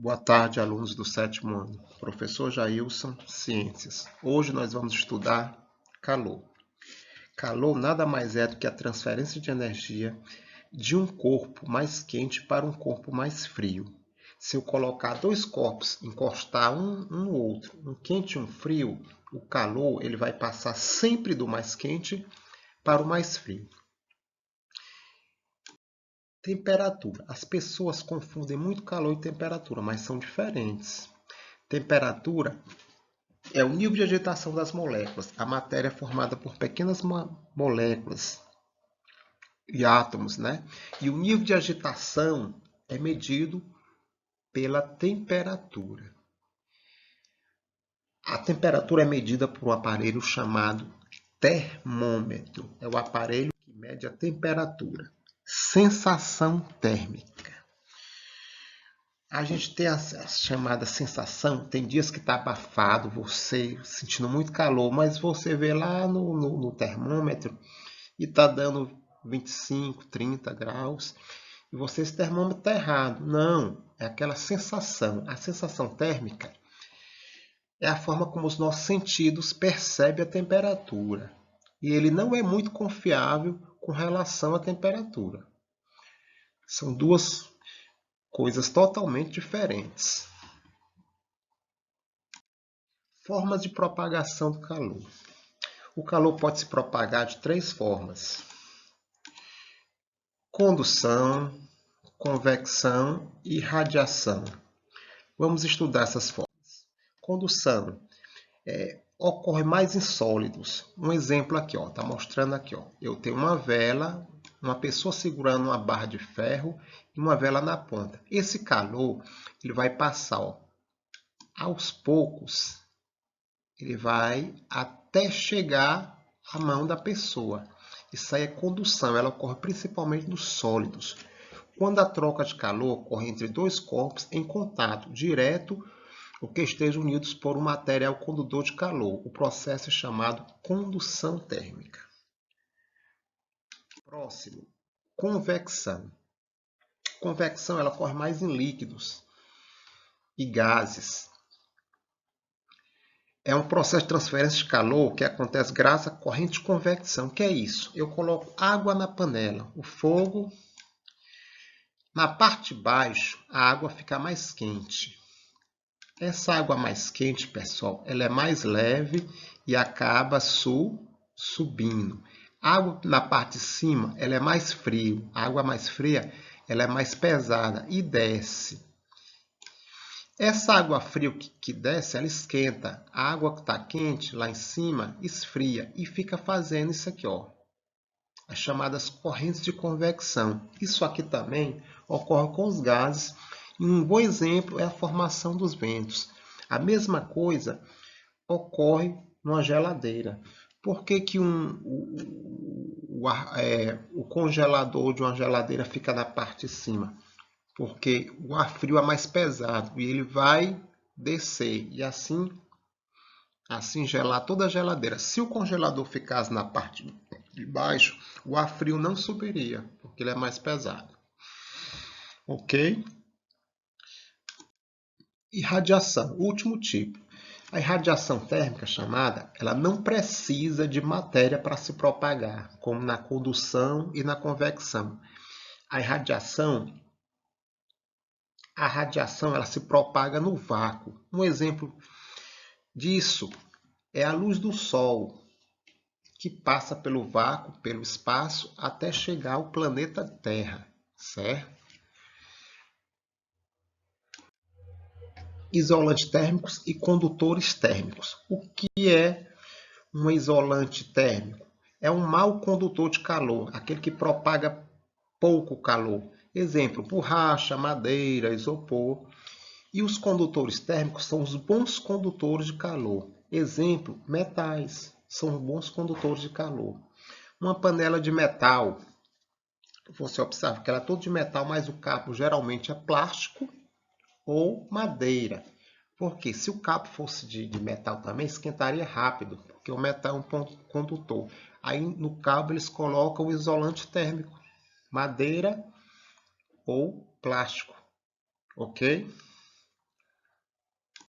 Boa tarde, alunos do sétimo ano. Professor Jailson, Ciências. Hoje nós vamos estudar calor. Calor nada mais é do que a transferência de energia de um corpo mais quente para um corpo mais frio. Se eu colocar dois corpos, encostar um no outro, um quente e um frio, o calor ele vai passar sempre do mais quente para o mais frio. Temperatura. As pessoas confundem muito calor e temperatura, mas são diferentes. Temperatura é o nível de agitação das moléculas. A matéria é formada por pequenas moléculas e átomos, né? E o nível de agitação é medido pela temperatura. A temperatura é medida por um aparelho chamado termômetro. É o aparelho que mede a temperatura. Sensação térmica. A gente tem a chamada sensação, tem dias que está abafado, você sentindo muito calor, mas você vê lá no termômetro e está dando 25, 30 graus, e você, esse termômetro está errado. Não, é aquela sensação. A sensação térmica é a forma como os nossos sentidos percebem a temperatura. E ele não é muito confiável com relação à temperatura. São duas coisas totalmente diferentes. Formas de propagação do calor. O calor pode se propagar de três formas: condução, convecção e radiação. Vamos estudar essas formas. Condução ocorre mais em sólidos. Um exemplo aqui, está mostrando aqui. Eu tenho uma vela, uma pessoa segurando uma barra de ferro e uma vela na ponta. Esse calor ele vai passar aos poucos, ele vai até chegar à mão da pessoa. Isso aí é condução, ela ocorre principalmente nos sólidos. Quando a troca de calor ocorre entre dois corpos em contato direto ou que estejam unidos por um material condutor de calor, o processo é chamado condução térmica. Próximo, convecção. Convecção ela ocorre mais em líquidos e gases. É um processo de transferência de calor que acontece graças à corrente de convecção. O que é isso? Eu coloco água na panela, o fogo. Na parte de baixo, a água fica mais quente. Essa água mais quente, pessoal, ela é mais leve e acaba subindo. A água na parte de cima, ela é mais fria. A água mais fria, ela é mais pesada e desce. Essa água fria que desce, ela esquenta. A água que está quente lá em cima esfria e fica fazendo isso aqui, as chamadas correntes de convecção. Isso aqui também ocorre com os gases. E um bom exemplo é a formação dos ventos. A mesma coisa ocorre numa geladeira. Por que o congelador de uma geladeira fica na parte de cima? Porque o ar frio é mais pesado e ele vai descer e assim gelar toda a geladeira. Se o congelador ficasse na parte de baixo, o ar frio não subiria, porque ele é mais pesado. Ok? Irradiação, último tipo. A irradiação térmica chamada, ela não precisa de matéria para se propagar, como na condução e na convecção. A radiação ela se propaga no vácuo. Um exemplo disso é a luz do Sol, que passa pelo vácuo, pelo espaço, até chegar ao planeta Terra, certo? Isolantes térmicos e condutores térmicos. O que é um isolante térmico? É um mau condutor de calor, aquele que propaga pouco calor. Exemplo, borracha, madeira, isopor. E os condutores térmicos são os bons condutores de calor. Exemplo, metais são bons condutores de calor. Uma panela de metal, você observa que ela é toda de metal, mas o cabo geralmente é plástico ou madeira. Porque se o cabo fosse de metal também, esquentaria rápido, porque o metal é um condutor. Aí no cabo eles colocam o isolante térmico, madeira ou plástico, ok?